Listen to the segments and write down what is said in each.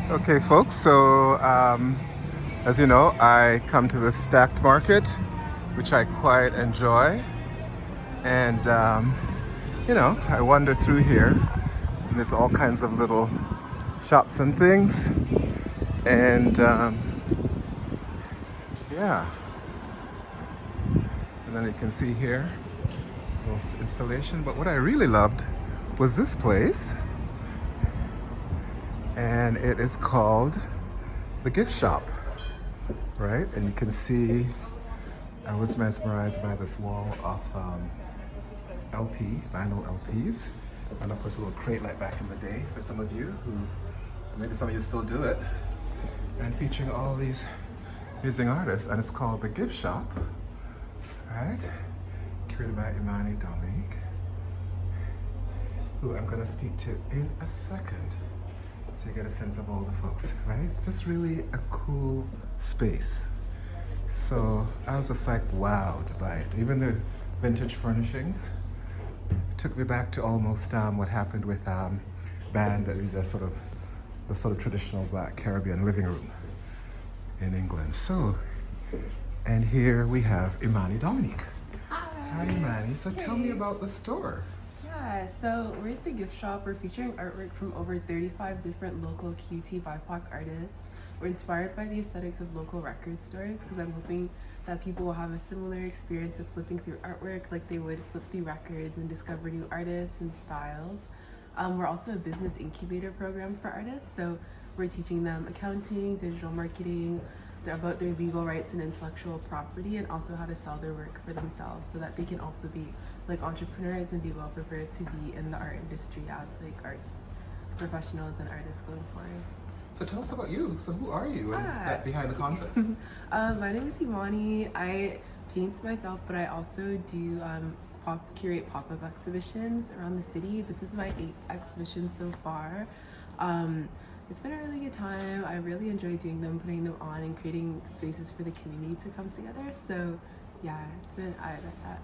Okay, folks, as you know, I come to the stacked market, which I quite enjoy. And, I wander through here, and there's all kinds of little shops and things. And, yeah, and then you can see here, little installation. But what I really loved was this place, and it is called the gift shop, right? And you can see I was mesmerized by this wall of vinyl LPs, and of course a little crate like back in the day for some of you who, maybe some of you still do it, and featuring all these amazing artists, and it's called The Gift Shop, right? Curated by Imani, Dominique, who I'm gonna speak to in a second, so you get a sense of all the folks, right? It's just really a cool space. So I was just like wowed by it. Even the vintage furnishings took me back to almost what happened with band, the sort of traditional Black Caribbean living room in England. So, and here we have Imani Dominique. Hi, Imani. So tell me about the store. Yeah, so we're at the gift shop. We're featuring artwork from over 35 different local QT BIPOC artists. We're inspired by the aesthetics of local record stores because I'm hoping that people will have a similar experience of flipping through artwork like they would flip through records and discover new artists and styles. We're also a business incubator program for artists, so we're teaching them accounting, digital marketing, about their legal rights and intellectual property, and also how to sell their work for themselves so that they can also be like entrepreneurs and be well prepared to be in the art industry as like arts professionals and artists going forward. So tell us about you. So who are you and that behind the concept? My name is Imani. I paint myself, but I also do curate pop-up exhibitions around the city. This is my 8th exhibition so far. It's been a really good time. I really enjoy doing them, putting them on, and creating spaces for the community to come together. So, yeah, it's been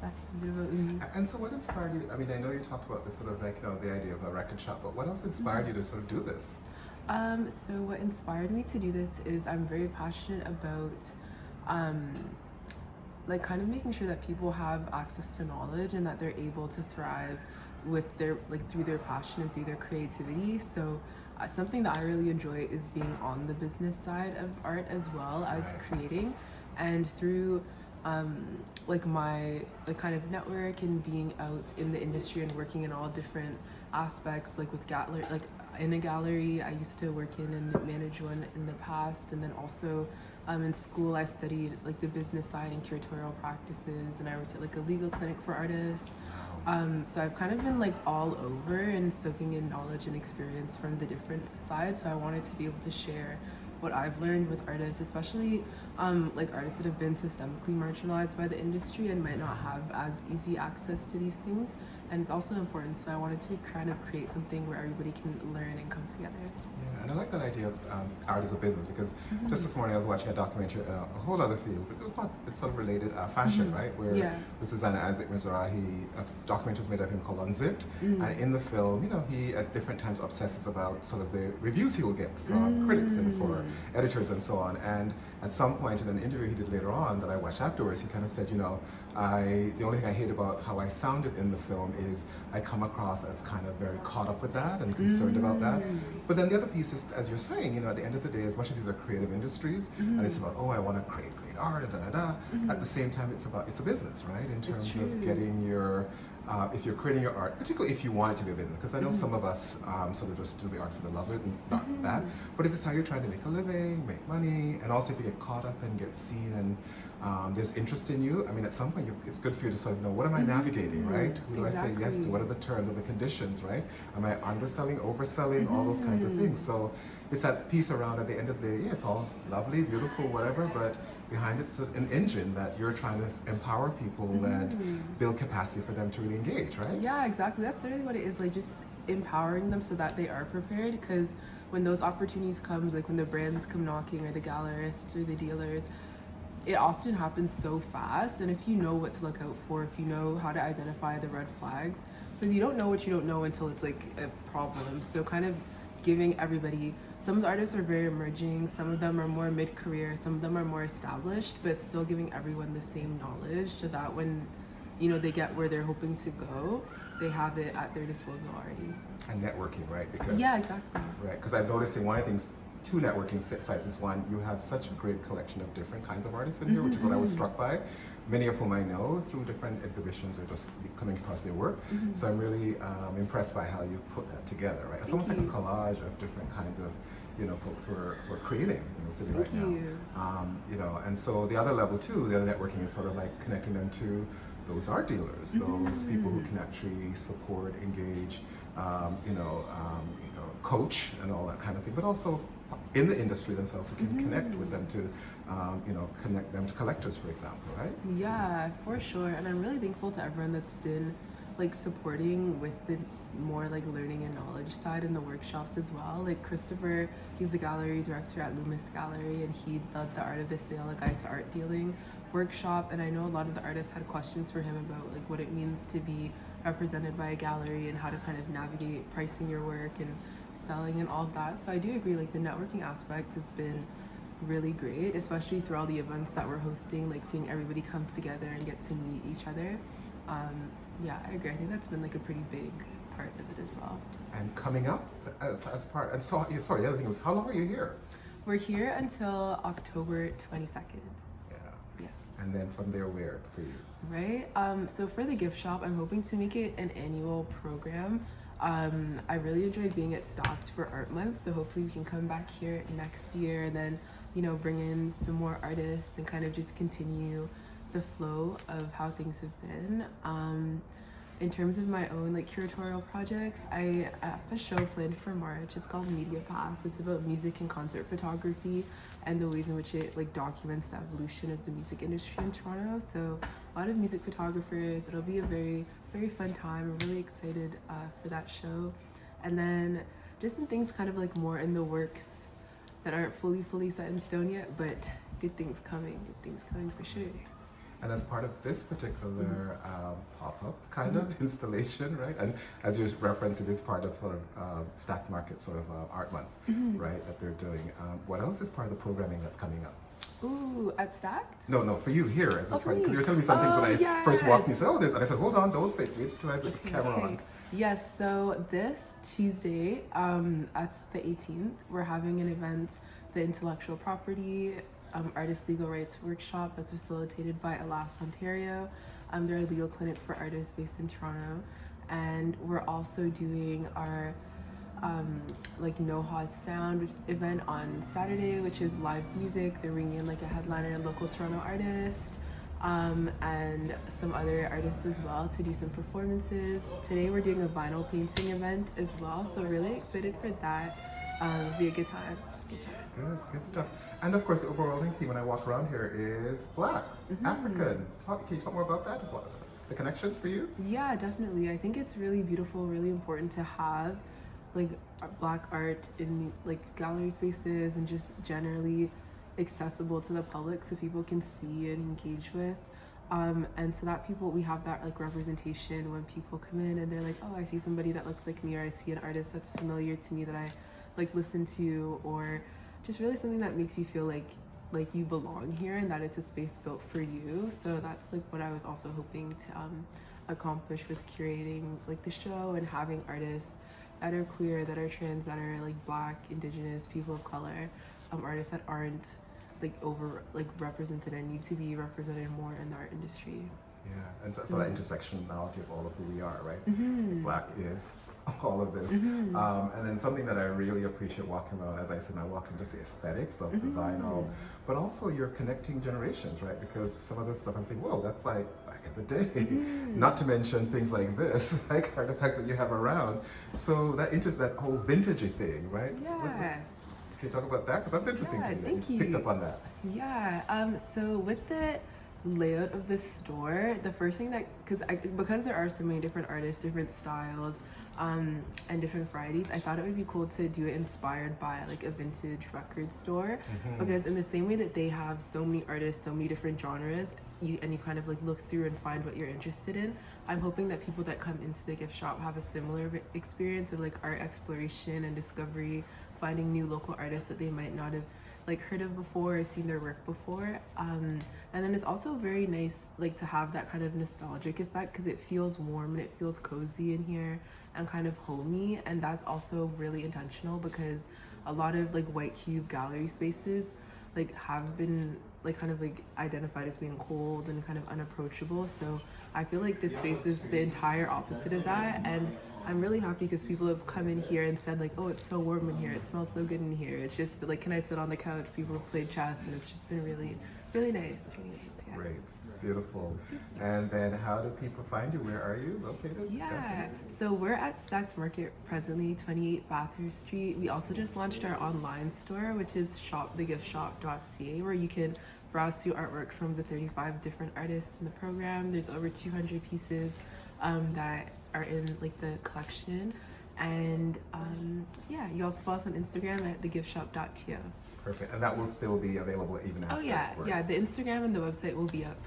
that's a bit about me. And so, what inspired you? I mean, I know you talked about this sort of like the idea of a record shop, but what else inspired you to sort of do this? So what inspired me to do this is I'm very passionate about like kind of making sure that people have access to knowledge and that they're able to thrive with their through their passion and through their creativity. So something that I really enjoy is being on the business side of art as well as creating, and through my kind of network and being out in the industry and working in all different aspects, like with gallery, like in a gallery I used to work in and manage one in the past, and then also in school I studied like the business side and curatorial practices, and I worked at like a legal clinic for artists. So I've kind of been like all over and soaking in knowledge and experience from the different sides. So I wanted to be able to share what I've learned with artists, especially like artists that have been systemically marginalized by the industry and might not have as easy access to these things. And it's also important, so I wanted to kind of create something where everybody can learn and come together. Yeah, and I like that idea of art as a business, because just this morning I was watching a documentary in a whole other field, but it's sort of related, fashion, right? Where this designer Isaac Mizrahi, a documentary was made of him called Unzipped, and in the film, he at different times obsesses about sort of the reviews he will get from critics and for editors and so on. And at some point in an interview he did later on that I watched afterwards, he kind of said, the only thing I hate about how I sounded in the film is I come across as kind of very caught up with that and concerned about that. But then the other piece is, as you're saying, at the end of the day, as much as these are creative industries, and it's about, I want to create great art, at the same time, it's a business, right? In terms of getting your, if you're creating your art, particularly if you want it to be a business, because I know some of us sort of just do the art for the love of it and not that, but if it's how you're trying to make a living, make money, and also if you get caught up and get seen and there's interest in you, I mean, at some point it's good for you to sort of know, what am I navigating, right? Who do I say yes to? What are the terms or the conditions, right? Am I underselling, overselling, all those kinds of things? So it's that piece around, at the end of the day, it's all lovely, beautiful, whatever, but behind it's an engine that you're trying to empower people and build capacity for them to really engage, right? Yeah, exactly. That's literally what it is, like just empowering them so that they are prepared, because when those opportunities comes, like when the brands come knocking or the gallerists or the dealers, it often happens so fast. And if you know what to look out for, if you know how to identify the red flags, because you don't know what you don't know until it's like a problem. So kind of giving everybody, some of the artists are very emerging, some of them are more mid-career, some of them are more established, but still giving everyone the same knowledge so that when, you know, they get where they're hoping to go, they have it at their disposal already. And networking, right? Because, yeah, exactly. Right, because I've noticed one of the things, two networking sites is one, you have such a great collection of different kinds of artists in here, which is what I was struck by. Many of whom I know through different exhibitions or just coming across their work. So I'm really impressed by how you put that together, right? It's almost like a collage of different kinds of, you know, folks who are creating in the city right now. You know, and so the other level too, the other networking is sort of like connecting them to those art dealers, those people who can actually support, engage, you know, coach and all that kind of thing, but also in the industry themselves who can connect with them to, you know, connect them to collectors, for example, right? Yeah, for sure. And I'm really thankful to everyone that's been like supporting with the more like learning and knowledge side in the workshops as well. Like Christopher, he's the gallery director at Loomis Gallery, and he led the Art of the Sale, a guide to art dealing workshop. And I know a lot of the artists had questions for him about like what it means to be represented by a gallery and how to kind of navigate pricing your work and selling and all of that. So I do agree, like the networking aspect has been really great, especially through all the events that we're hosting, like seeing everybody come together and get to meet each other. Yeah, I agree. I think that's been like a pretty big part of it as well. And coming up as part, and so, sorry, the other thing was, how long are you here? We're here until October 22nd. Yeah. And then from there, where for you? Right. So for the gift shop, I'm hoping to make it an annual program. I really enjoyed being at Stocked for Art Month, so hopefully we can come back here next year and then, you know, bring in some more artists and kind of just continue the flow of how things have been. In terms of my own like curatorial projects, I have a show planned for March. It's called Media Pass. It's about music and concert photography and the ways in which it like documents the evolution of the music industry in Toronto. So a lot of music photographers. It'll be a very, very fun time. I'm really excited for that show. And then just some things kind of like more in the works that aren't fully set in stone yet, but good things coming for sure. And as part of this particular pop-up kind of installation, right? And as you referenced, it is part of sort of Stacked Market sort of Art Month, right? That they're doing. What else is part of the programming that's coming up? Ooh, at Stacked? No, for you here as this part, because you were telling me some things when I first walked in. You said, "Oh, there's," and I said, "Hold on, don't say. Wait till I put the camera on." Yes. So this Tuesday, that's the 18th, we're having an event, the Intellectual Property Artist Legal Rights Workshop that's facilitated by Alas Ontario. They're a legal clinic for artists based in Toronto, and we're also doing our like No Hot Sound event on Saturday, which is live music. They're bringing in like a headliner and local Toronto artist, and some other artists as well to do some performances. Today we're doing a vinyl painting event as well, so really excited for that. It'll be a good time. Good stuff. And of course, the overwhelming theme when I walk around here is Black, African. Can you talk more about that? The connections for you? Yeah, definitely. I think it's really beautiful, really important to have like Black art in like gallery spaces and just generally accessible to the public so people can see and engage with. And so that we have that like representation when people come in and they're like, oh, I see somebody that looks like me, or I see an artist that's familiar to me that I like listen to, or just really something that makes you feel like you belong here and that it's a space built for you. So that's like what I was also hoping to accomplish with curating like the show and having artists that are queer, that are trans, that are like Black, Indigenous, people of color, artists that aren't like represented and need to be represented more in the art industry. Yeah, and so that intersectionality of all of who we are, right? Black is all of this. And then something that I really appreciate walking around, as I said, I walk into the aesthetics of the vinyl, but also you're connecting generations, right? Because some of the stuff I'm saying, whoa, that's like back in the day. Not to mention things like this, like artifacts that you have around. So that whole vintagey thing, right? Yeah. Can you talk about that? Because that's interesting to me. Thank you. Picked up on that. Yeah. So with the layout of the store, the first thing that, because there are so many different artists, different styles, and different varieties, I thought it would be cool to do it inspired by like a vintage record store. Because in the same way that they have so many artists, so many different genres, you kind of like look through and find what you're interested in. I'm hoping that people that come into the gift shop have a similar experience of like art exploration and discovery, finding new local artists that they might not have like heard of before or seen their work before. And then it's also very nice like to have that kind of nostalgic effect because it feels warm and it feels cozy in here and kind of homey, and that's also really intentional because a lot of like white cube gallery spaces like have been like kind of like identified as being cold and kind of unapproachable. So I feel like this space is the entire opposite of that, and I'm really happy because people have come in here and said like, oh, it's so warm in here, it smells so good in here. It's just like, can I sit on the couch? People have played chess and it's just been really, really nice. Really nice, yeah. Great. Beautiful. And then how do people find you? Where are you located? Yeah, exactly? so we're at Stacked Market presently, 28 Bathurst Street. We also just launched our online store, which is shopthegiftshop.ca, where you can browse through artwork from the 35 different artists in the program. There's over 200 pieces that are in like the collection. And yeah, you also follow us on Instagram at thegiftshop.to. Perfect. And that will still be available even after. Oh yeah, yeah. The Instagram and the website will be up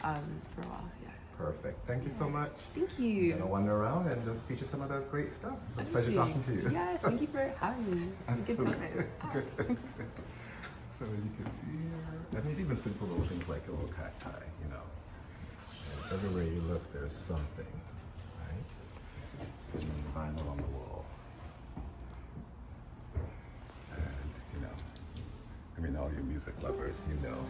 for a while. Yeah. Perfect. Thank you so much. Thank you. I'm gonna wander around and just feature some of the great stuff. It's a pleasure talking to you. Yes, thank you for having me. Good time. Good. So you can see here, I mean, even simple little things like a little cacti, you know. And everywhere you look, there's something, right? And then vinyl on the wall. And, you know, I mean, all you music lovers, you know.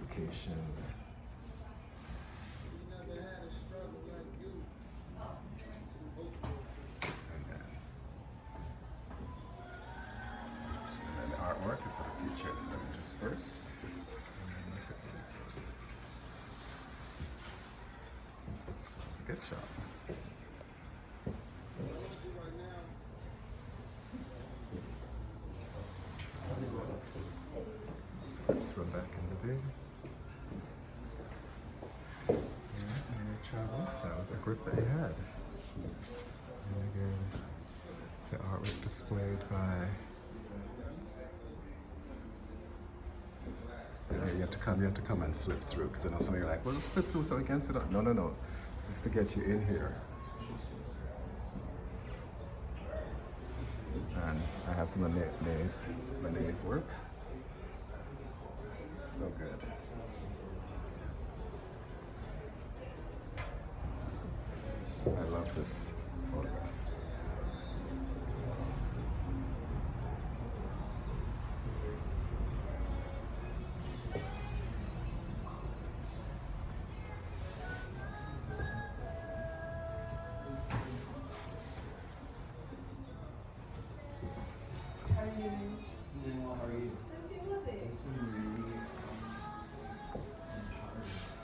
Publications. And then the artwork is sort of featured, so let me just first. And then look at these. It's called the gift shop. Let's run back in the day. Travel. That was the group that he had. And again, the artwork displayed by. And you have to come and flip through, because I know some of you are like, well, just flip through so we can sit up. No. This is to get you in here. And I have some of Renee's work. So good. I love this photograph. How are you doing? Doing well, how are you? I'm doing well, thanks. There's some really empowering space.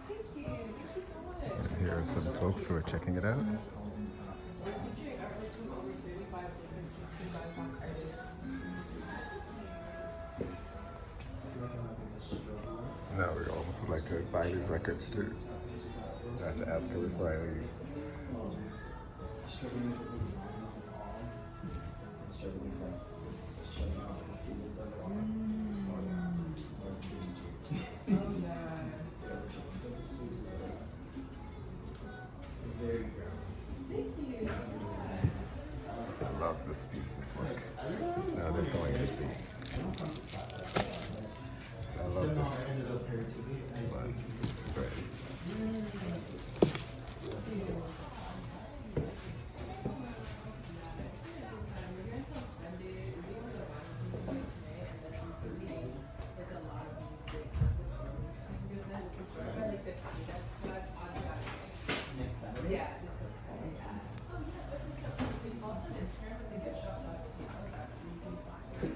Thank you. Thank you so much. And here are some folks who are checking it out. We're featuring artwork from over 35 different Kingston BIPOC artists. I feel like I'm having a struggle. No, we almost would like to buy these records too. I have to ask her before I leave. Struggling with the design of it all. Struggling with just shutting off the feelings of it all. It's hard. It's being tricky. Oh, yeah. Still tricky, but the space is like very grounded. Thank you. I love this piece, this work. Now this only to see. So I love Somehow this. I ended up here today. But it's great. Next Saturday. Yeah, just go try it. Oh, yes, I think we've also on Instagram at the gift shop. That's where you can find it.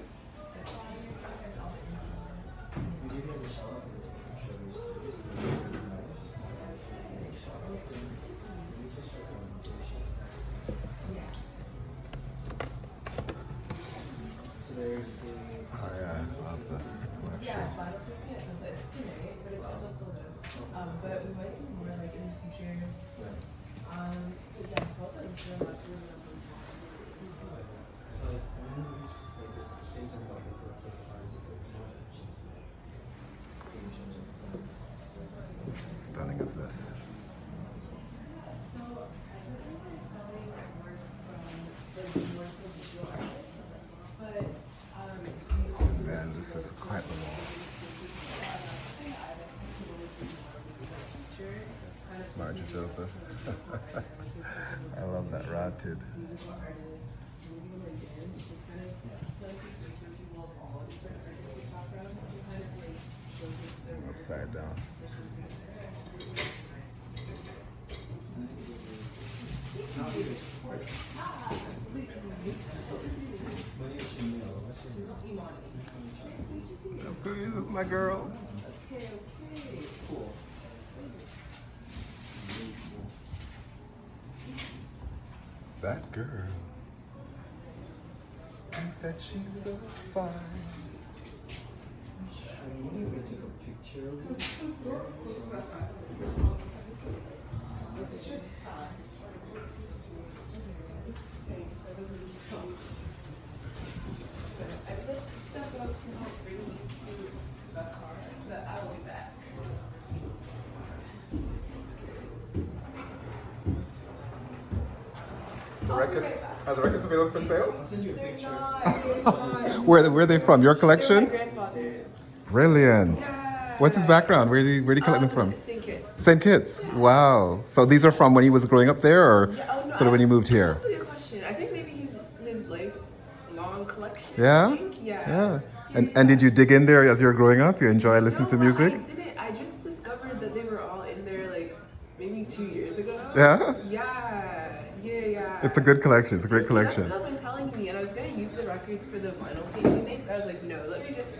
We gave you guys a shout out for this picture. There's really nice. So, shout out. We just check on the picture. Yeah. selling is this? So, as of right now, selling work from more so visual artists, but we also Man, this is quite the wall. Marjorie Joseph. I love that rotted. Musical artists, movie or dance, just kind of like to space where people of all different artistic backgrounds can kind of like showcase their work. Upside down. Okay, this is my girl. Okay. It's cool. That girl thinks that she's so fine. I wonder if I took a picture of this. I looked stuff up to help bring these to the car, but I'll be back. The records, are the records available for sale? I'll send you a They're picture. not. They're not. Where are they from? Your They're my collection? grandfather's. Brilliant. Yeah. What's his background? Where do you collect them from? St. Kitts. St. Kitts. Wow. So these are from when he was growing up there, or Yeah, oh, no, sort of when he moved here? That's a good question. I think maybe his lifelong collection. Yeah? I think. Yeah. Yeah. And did you dig in there as you were growing up? You enjoy listening to music? I didn't. I just discovered that they were all in there like maybe 2 years ago. Yeah? Yeah. It's a good collection. It's a great collection. That's what they've been telling me, and I was gonna use the records for the vinyl painting, but I was like, no, let me just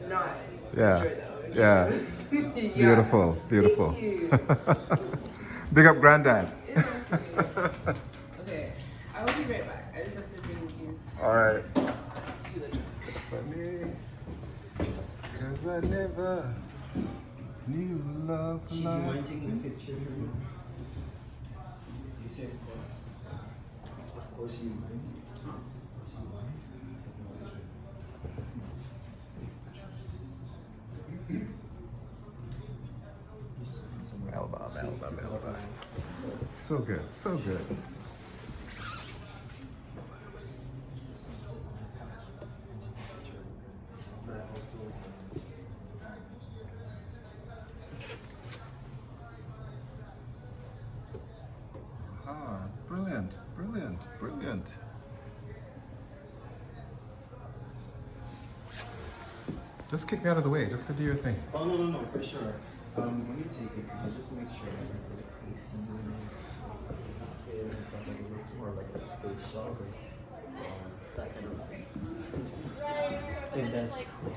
not Yeah. destroy them. Yeah. It's Beautiful. It's beautiful. Thank you. Big up, Granddad. It's nice. Okay, I will be right back. I just have to bring these All right. to the truck. Funny, 'cause I never knew love Do you like mind taking a this. picture of me? You say of course. Of course you mind. Of course you mind. You just find somewhere Melba, safe Melba, to Melba. cover. So good. So good. But I also Ah, brilliant, brilliant, brilliant. Just kick me out of the way. Just go do your thing. Oh no, for sure. When you take it, could you just make sure that the AC is not there and stuff, like it looks more like a space shop or that kind of thing. I think that's cool.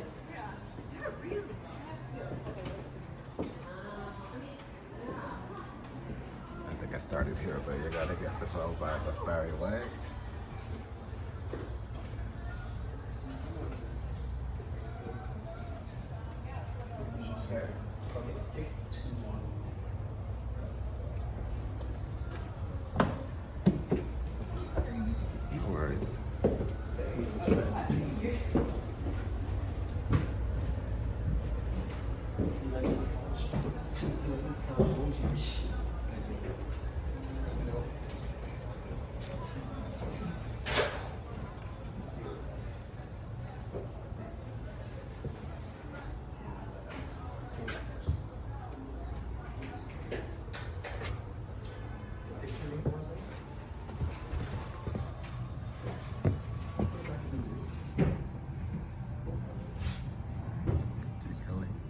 I think I started here, but you gotta get the full vibe of Barry White. Here. Okay, take two more. No worries. You like this couch? You like this couch? Won't you? No.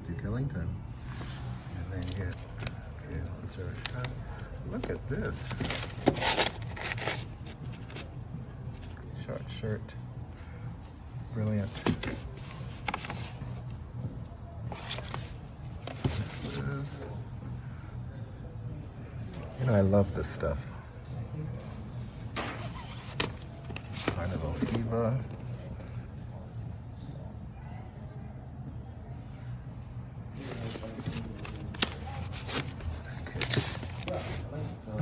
Duke Ellington. And then you get George. Look at this. Short shirt. It's brilliant. This was, I love this stuff. Carnival Fever.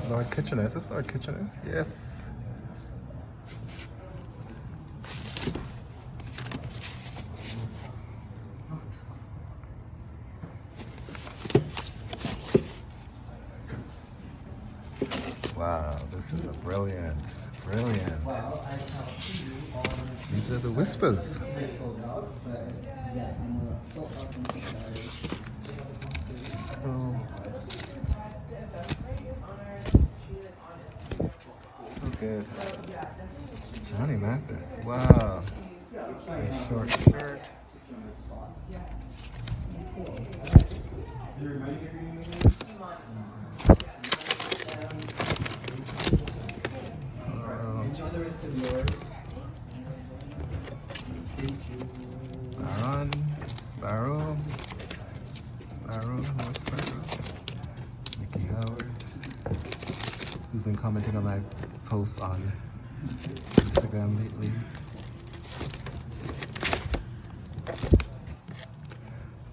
Lord Kitchener. Is this Lord Kitchener? Yes. Wow, this is a brilliant. Well, I shall see you on. These are the whispers. It's sold out, but yeah, I'm gonna fill up and check that out. Oh, so good. Johnny Mathis. Wow. A short shirt. You remind me of your name again? So, Enjoy the rest of yours. Thank you. Baron, Sparrow, who is Sparrow? Mickey Howard, who's been commenting on my posts on Instagram lately.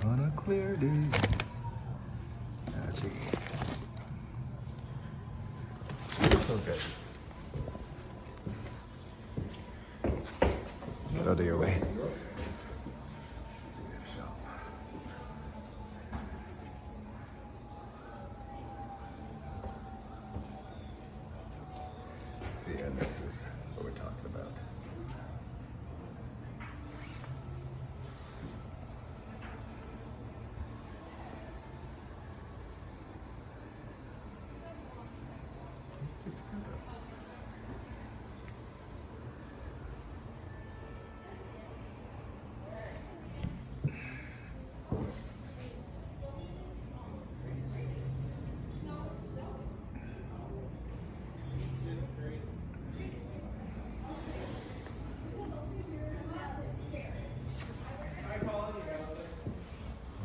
On a clear day. Gee. So good. Get out of your way. Shop. See, and this is what we're talking about. Keep together.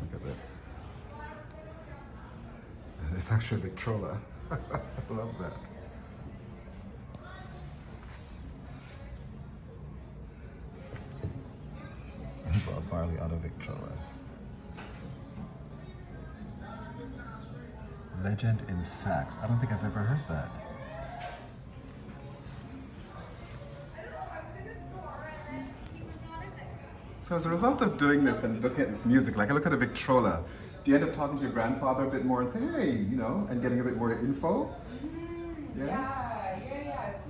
Look at this. It's actually Victrola. I love that. Bob Marley out of Victrola. Legend in Sax. I don't think I've ever heard that. So as a result of doing this and looking at this music, like I look at a Victrola, do you end up talking to your grandfather a bit more and saying, hey, you know, and getting a bit more info? Yeah, it's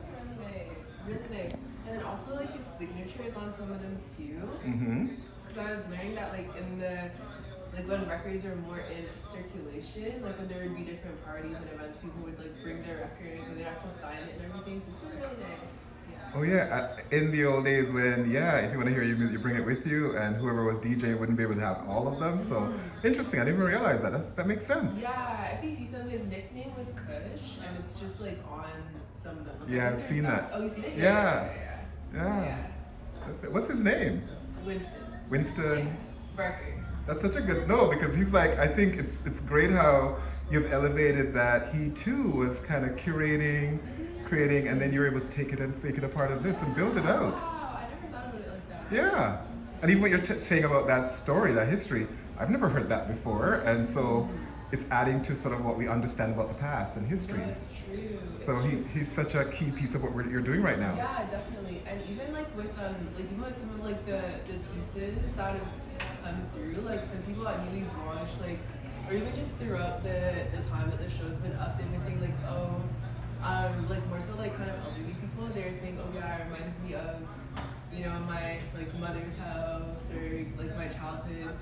really nice. And then also like his signature is on some of them too. Because I was learning that like in the, like when records are more in circulation, like when there would be different parties and events, people would like bring their records and they'd have to sign it and everything, so it's really nice. Oh yeah, in the old days when, if you want to hear your music, you bring it with you, and whoever was DJ wouldn't be able to have all of them, so interesting, I didn't even realize that, that makes sense. Yeah, if you see some, his nickname was Kush, and it's just like on some of them. Yeah, I've seen that. Oh, you seen it? Yeah. Yeah. That's it. What's his name? Winston. Barker. That's such a good, no, because he's like, I think it's great how you've elevated that he too was kind of curating, creating, and then you're able to take it and make it a part of this and build it out. Wow, I never thought of it like that. Yeah. And even what you're saying about that story, that history, I've never heard that before. And so it's adding to sort of what we understand about the past and history. No, it's true. So he's such a key piece of what you're doing right now. Yeah, definitely. And even like with like even with some of like the pieces that have come through, like some people at newly launched, like, or even just throughout the time that the show's been up, they've been saying like, oh, like more so like kind of elderly people, they're saying, oh yeah, it reminds me of, you know, my like mother's house or like my childhood.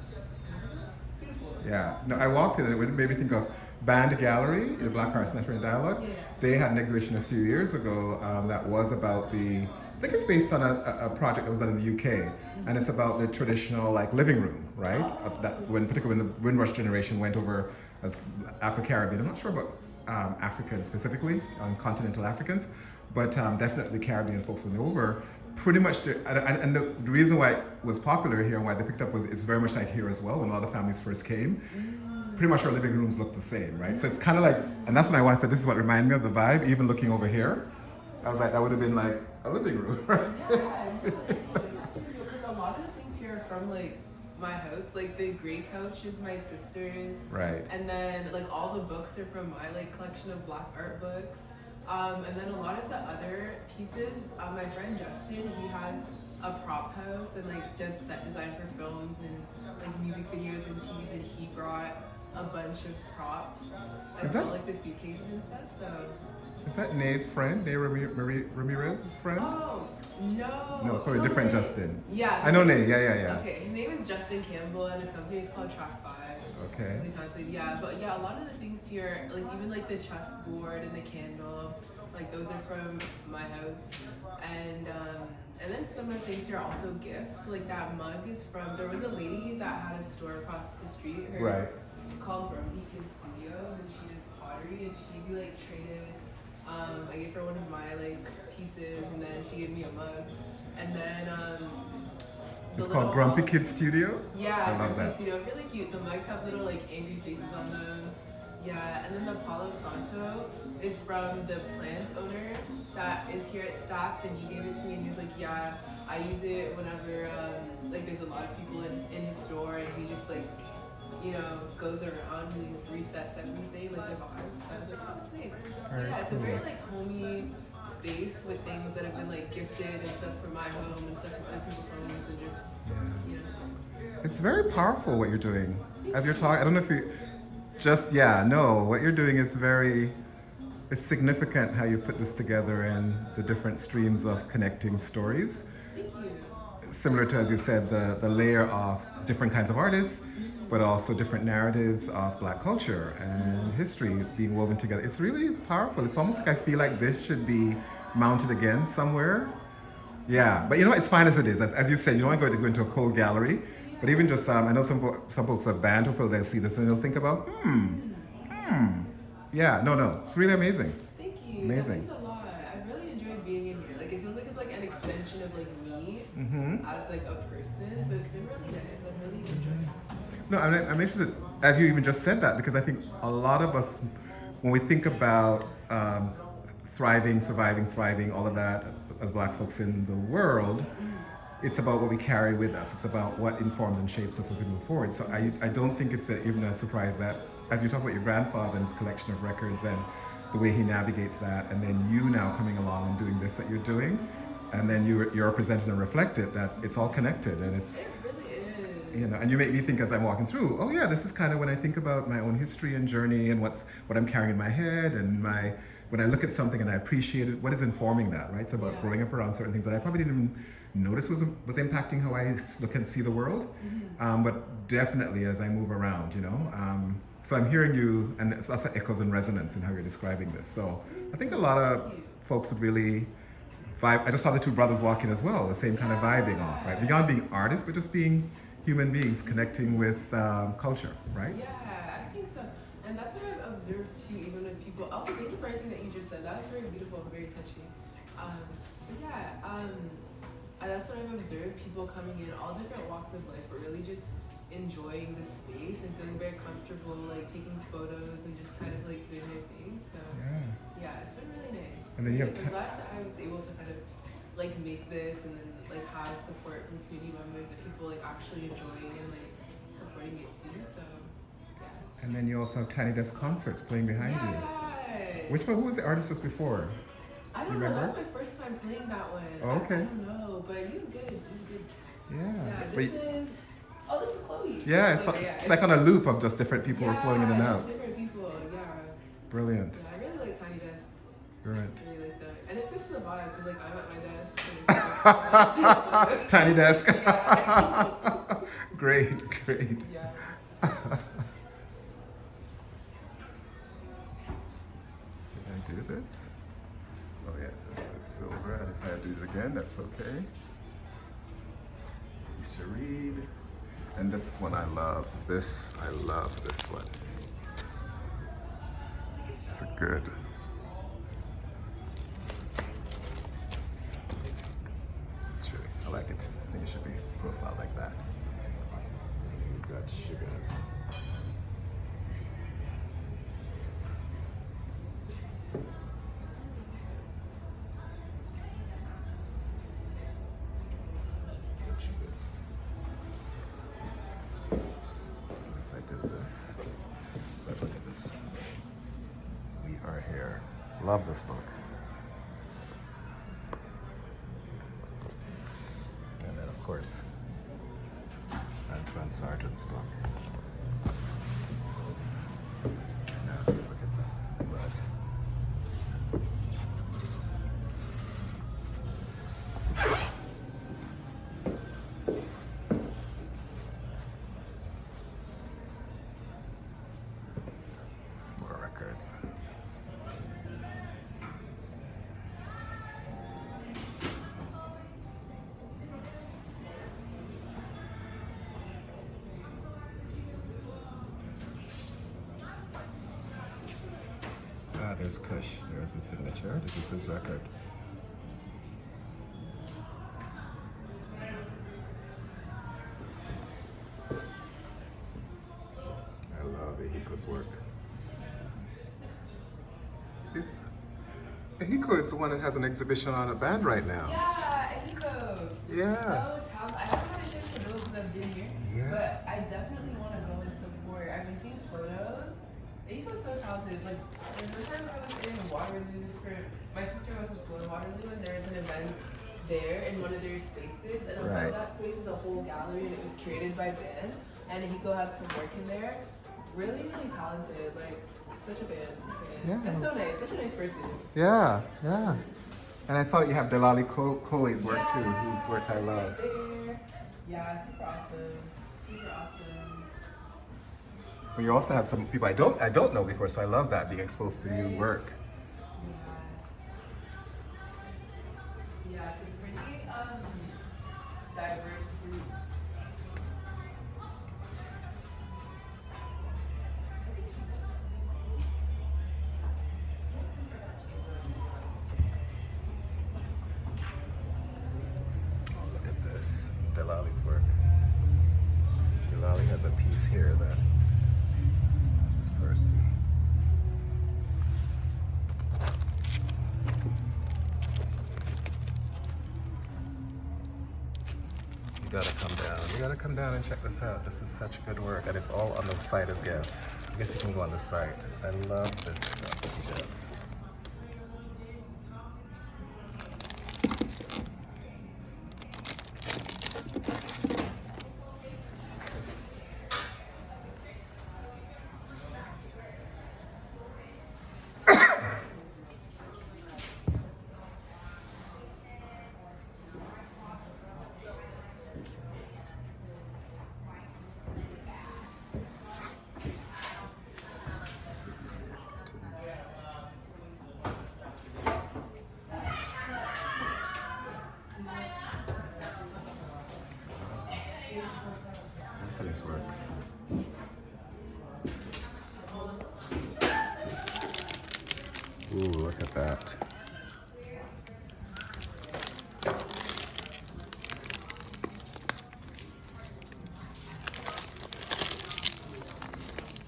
Beautiful. Yeah. No, I walked in and it made me think of Band Gallery in the Black Arts National Dialogue. Yeah. They had an exhibition a few years ago that was about I think it's based on a project that was done in the UK, and it's about the traditional like living room, right? Particularly when the Windrush generation went over as Afro-Caribbean. I'm not sure about Africans specifically, continental Africans, but definitely Caribbean folks went over. Pretty much, and the reason why it was popular here and why they picked up was it's very much like here as well when a lot of families first came. Pretty much our living rooms look the same, right? So it's kind of like, and that's when I said this is what reminded me of the vibe. Even looking over here, I was like, that would have been like a living room, right? Yeah, because a lot of the things here are from like my house. Like the gray couch is my sister's, Right. and then like all the books are from my like collection of black art books. And then a lot of the other pieces, my friend Justin, he has a prop house and like does set design for films and like music videos and TVs, and he brought a bunch of props Is as that- well, like the suitcases and stuff. So Is that Nay's friend? Nay Ramirez's friend? Oh, no. No, it's probably a different Justin. Yeah. I know Nay. Yeah. Okay, his name is Justin Campbell, and his company is called Track 5. Okay. Really talented. Yeah, but yeah, a lot of the things here, like even like the chessboard and the candle, like those are from my house. And then some of the things here are also gifts. Like that mug is from, there was a lady that had a store across the street, Right. called Grumpy Kid Studios, and she does pottery, and she like traded. I gave her one of my like pieces, and then she gave me a mug, and then It's called Grumpy Kid Studio? Yeah, I love Grumpy that. Studio, really cute. The mugs have little like angry faces on them. Yeah, and then the Palo Santo is from the plant owner that is here at Stacked, and he gave it to me, and he was like, yeah, I use it whenever like there's a lot of people in his store, and he just like, you know, goes around and resets everything, like the vibes. So I was like, oh, that's nice. So yeah, it's a very like homey space with things that have been like gifted and stuff from my home and stuff from other people's homes, and just, you know, stuff. It's very powerful what you're doing. As you're talking, I don't know if you what you're doing is it's significant how you put this together and the different streams of connecting stories. Thank you. Similar to, as you said, the layer of different kinds of artists, but also different narratives of Black culture and history being woven together. It's really powerful. It's almost like I feel like this should be mounted again somewhere. Yeah, but you know, it's fine as it is. As you said, you don't want to go into a cold gallery, but even just, I know some folks are banned, hopefully they'll see this and they'll think about, yeah, no, it's really amazing. Thank you. Amazing. That means a lot. I really enjoy being in here. Like it feels like it's like an extension of like me as like a person. So it's been really nice. I've really enjoyed it. No, I'm interested, as you even just said that, because I think a lot of us, when we think about thriving, surviving, thriving, all of that as Black folks in the world, it's about what we carry with us. It's about what informs and shapes us as we move forward. So I don't think it's even a surprise that, as you talk about your grandfather and his collection of records and the way he navigates that, and then you now coming along and doing this that you're doing, and then you're represented and reflected, that it's all connected, and it's, It really is. you know, and you make me think as I'm walking through, oh yeah, this is kind of when I think about my own history and journey and what I'm carrying in my head, and when I look at something and I appreciate it, what is informing that, right? It's about growing up around certain things that I probably didn't even notice was impacting how I look and see the world, but definitely as I move around, you know. So I'm hearing you, and it's also echoes and resonance in how you're describing this. So I think a lot of folks would really vibe. I just saw the two brothers walking as well, the same kind of vibing off, right? Beyond being artists, but just being human beings connecting with culture, right? Yeah, I think so. And that's what I've observed too, even with people. Also, thank you for everything that you just said. That was very beautiful and very touching. That's what I've observed, people coming in all different walks of life, but really just enjoying the space and feeling very comfortable, like taking photos and just kind of like doing their thing. So yeah, it's been really nice. And then you have I'm glad that I was able to kind of like make this and then like have support from community members and people like actually enjoying and like supporting it too. So yeah. And then you also have Tiny Desk concerts playing behind you. Yeah. Who was the artist just before? I don't know. That's my first time playing that one. Oh, okay. I don't know, but he was good. He was good. Yeah. This is Chloe. Yeah, it's like on a loop of just different people flowing in and out. Just different people. Yeah. Brilliant. Yeah, I really like Tiny Desks. Brilliant. I really like them, and it fits the vibe because like I'm at my desk. Tiny desk. Yeah. Great. Yeah. Did I do this? Oh yeah, this is silver, and if I do it again, that's okay. Isha Reed. And this one I love. I love this one. It's a good. I like it. I think it should be profiled like that. We've got sugars. Which fits. If I do this, look at this. We are here. Love this book. And then, of course, Antoine Sargent's book. Now just look at the mug. bags. Ah, there's Kush. There's his signature. This is his record. I love Ehiko's work. Ehiko is the one that has an exhibition on a band right now. Yeah, Ehiko. Yeah. So talented. I haven't had a chance to go because I've been here. Yeah. But I definitely want to go and support. I've been seeing photos. Ehiko's so talented. Like the first time I was in Waterloo for my sister was to school in Waterloo, and there was an event there in one of their spaces, and above that space is a whole gallery, and it was curated by band. And Ehiko had some work in there. Really, really talented. Like such a band. Yeah. And so nice. Such a nice person. Yeah, yeah. And I saw that you have Delali Kohli's work too, whose work I love. There. Yeah, super awesome. Super awesome. But you also have some people I don't know before, so I love that, being exposed to new work. Yeah. Yeah, it's a pretty diverse group. Oh, look at this. Delali's work. Delali has a piece here that this is Percy. You gotta come down. You gotta come down and check this out. This is such good work, and it's all on the site as well. I guess you can go on the site. I love this stuff that he does. Look at his work. Ooh, look at that.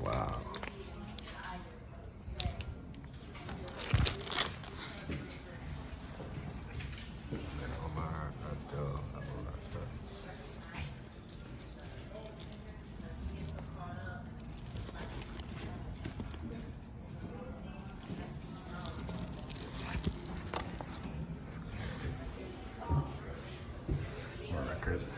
Wow. Omar Abdul Abulata. More records.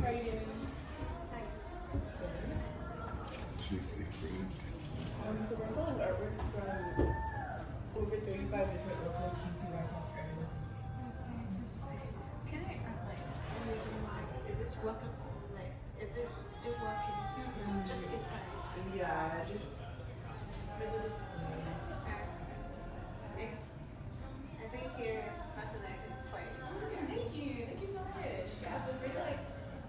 How are you doing? Juicy fruit. So we're selling artwork from over 35 different local QC Blackhawk artists. Can I is this workable? Like, is it still working? Just in price. Yeah, just for the display. Nice. I think here is a fascinating place. Thank you. Thank you so much. Yeah, feel free to like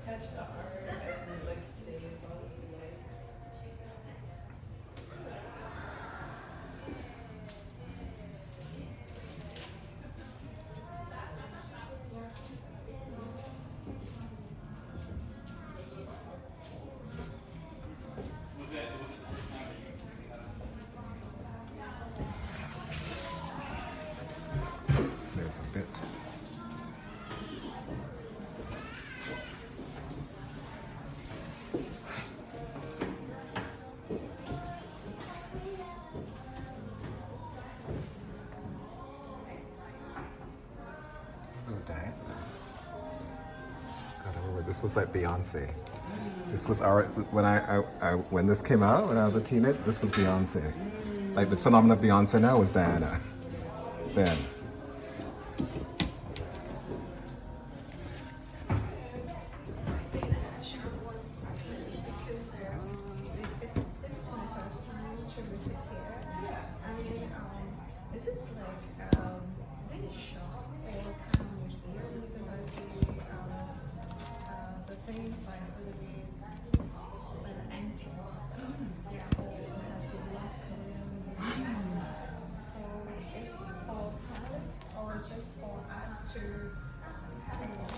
touch the art and like stay as long as you like. There's a bit. Oh, dang. God, I remember this was like Beyonce. This was our when I when this came out when I was a teenager. This was Beyonce. Like the phenomenon of Beyonce now was Diana. Then. This is my first time to visit here. Yeah. I mean, is it like is it a shop or kind of museum? Because I see the things like really like the antique stuff. Yeah. That people love Korean. So it's for selling or it's just for us to have a look?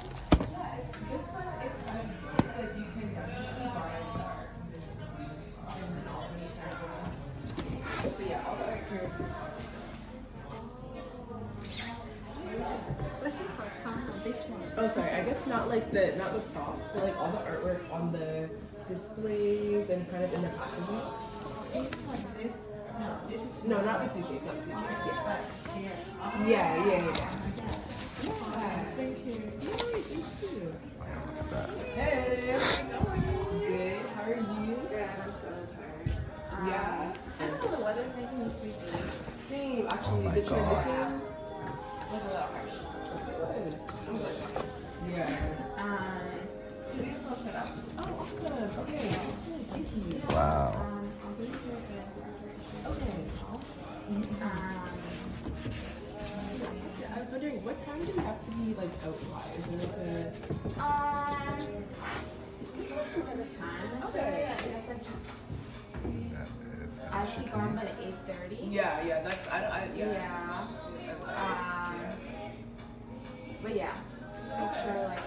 Yeah, this one is kind of good. Like you can definitely buy the art from this and then also this kind of one. But yeah, all the art here is for Let's see for example this one. Oh, sorry. I guess not the props, but like all the artwork on the displays and kind of in the packaging. It's like this. No, this is No, not the suitcase, not the suitcase. Yeah. but here. Yeah. Thank you. Thank you. Wow, look at that. Hey. Good. How are you? Good, I'm so tired. Yeah. I don't know, the weather's making me sleepy. Same. Actually, my the God. transition Was a little harsh. was. Yeah. Studio's all set up. Oh, awesome. Okay. That's good. Thank you. Wow. I'll be here for the preparation. Okay. I was wondering, what time do we have to be like out by? Is there like We can choose at a time. Let's say, I guess I just, That is I should be gone by delicious. 8:30. Yeah. That's Yeah. But yeah, just make sure like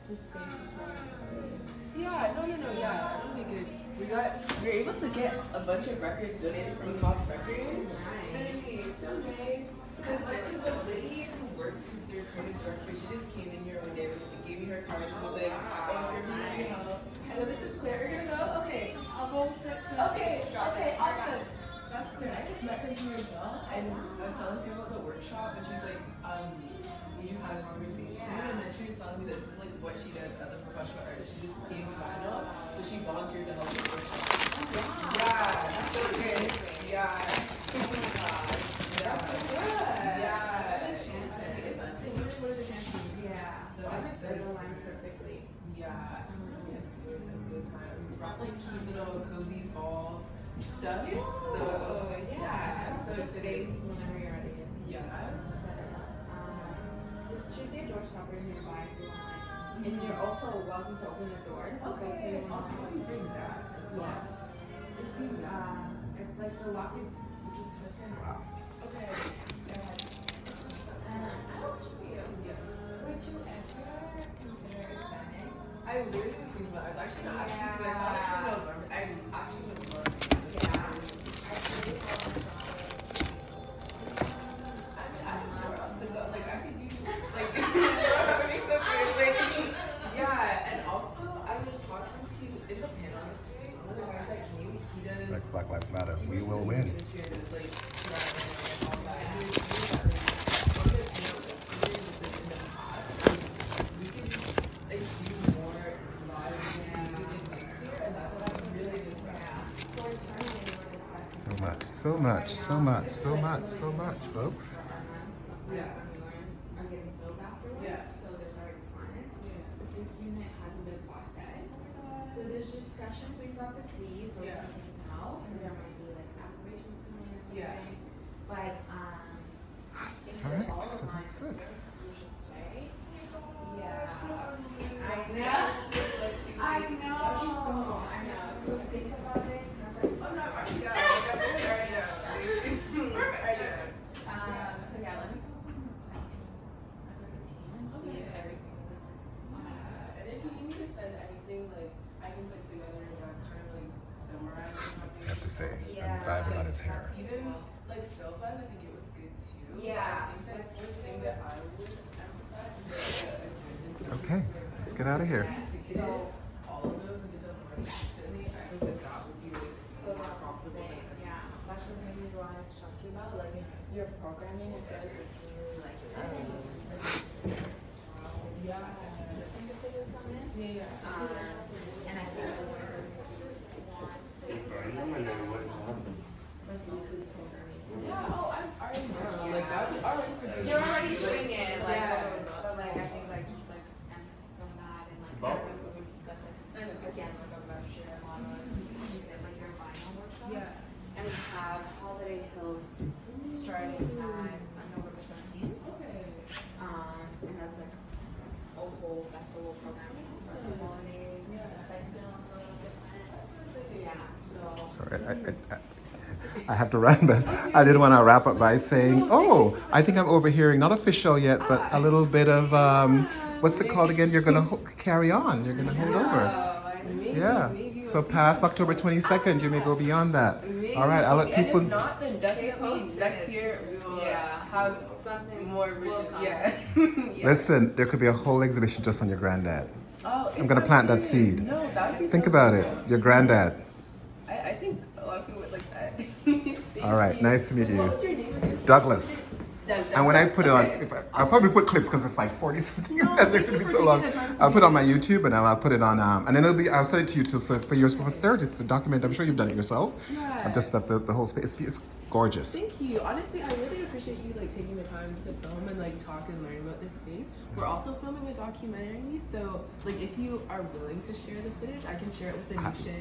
the space is relatively. Yeah, no, yeah, that'll be good. We were able to get a bunch of records donated from Pops Records. Nice. So nice. Because the lady who works, who's their creative director, she just came in here one day and gave me her card and was like, oh, if you're needing help. And then this is Claire, you're gonna go? Okay. I'll go straight to Okay, awesome. That's Claire. I just met her here as well, and I was telling her about the workshop, and she's like, we just had a conversation, and then she was telling me that this is like what she does as a professional artist. She just paints vinyl, so she volunteers to help with the workshop. Yeah, that's so good. Yeah. Oh my god. That's so good. Yeah. It's really what are the chances? Yeah. So I'm excited. It'll align perfectly. Yeah, we had a good time. We brought like cute little cozy fall stuff. So yeah. I'm so The excited. space whenever you're ready. Yeah. There should be a door stopper nearby if you want. And you're also welcome to open the doors. Okay, I'll probably bring that as well. Just be, like the lock is just twist it. Wow. Okay. I don't you. Yes. Would you ever consider extending? I literally was thinking about it. I was actually not asking because I saw it in November. I actually would love to. I don't know where else to go. Like, I could do, like, that would be so good. Like, yeah, and also, I was talking to, in the panel yesterday, one of the guys that came, he does. It's like Black Lives Matter. We will win. So much, folks. Yeah. Are getting filled afterwards. Yeah. So there's already clients. But this unit hasn't been bought yet. So there's discussions we still have to see, so Yeah. we can tell, because there might be like appropriations coming in. or Yeah. something. But if All they're right, all so aligned, that's it. we should stay. Yeah. I know. So think about it. Oh no, I'm already down. Like, I'm already down. Already down. So yeah, let me talk to them as like a team and see if everything would. And if you need me to send anything, like, I can put together a kind of like summarizing how I have to say, Yeah. I'm vibing on his hair. Even like sales wise, I think it was good too. Yeah. I think that one thing that I would emphasize is the attendance. Okay, let's get out of here. So all of those and do them more consistently, I think that would be like So that's profitable. the thing, yeah. That's the thing we wanted to talk to you about. Like your programming, I feel like it's really like Yeah. some of the figures come in. Yeah. And I feel like want to starting on November 17th. And that's like a whole festival programming. So the holidays, the site's been a little different. Yeah, so. Sorry, I have to run, but I did want to wrap up by saying, oh, I think I'm overhearing, not official yet, but a little bit of, what's it called again? You're going to carry on. You're going to hold over. Yeah. So past October 22nd, you may go beyond that. All right, I'll let people. And if not, then definitely next year we will have something more rigid. Yeah. Listen, there could be a whole exhibition just on your granddad. Oh, I'm going to plant that seed. No, that would be Think so about cool. it. Your granddad. I think a lot of people would like that. All right, nice to meet you. What was your name again? Douglas. And when I put it on, Okay. I'll probably put clips because it's like 40 something. No, There's thank gonna be you so for long. taking the time to I'll put it on my see YouTube and then I'll put it on, and then I'll send it to you too. So for your posterity, it's a document. I'm sure you've done it yourself. Yeah. I'm just that the whole space, it's gorgeous. Thank you. Honestly, I really appreciate you like taking the time to film and like talk and learn about this space. We're also filming a documentary, so like if you are willing to share the footage, I can share it with Anisha,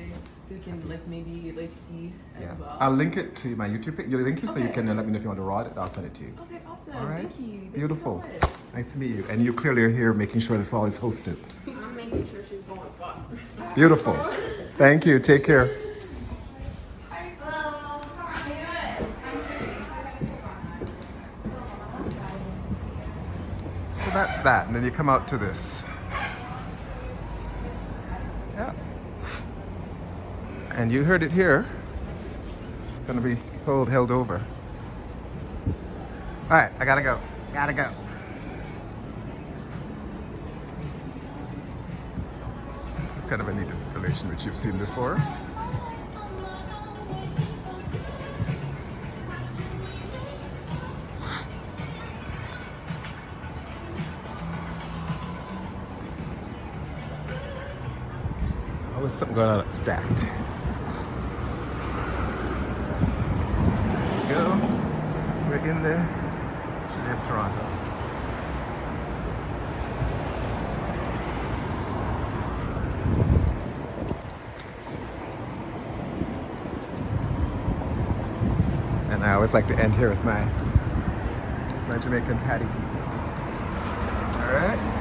who can like maybe like see as well. I'll link it to my YouTube page. You'll link it so you Okay. can let me know if you want to raw it. I'll send it to you. Okay, awesome. All right. Thank you. Thank Beautiful. You so much. Nice to meet you. And you clearly are here making sure this all is hosted. I'm making sure she's going far. Beautiful. Thank you. Take care. So that's that, and then you come out to this. Yeah. And you heard it here. It's gonna be held over. All right, I gotta go. Gotta go. This is kind of a neat installation which you've seen before. Always something going on that's stacked. There you go. We're in the city of Toronto. And I always like to end here with my Jamaican patty people. All right.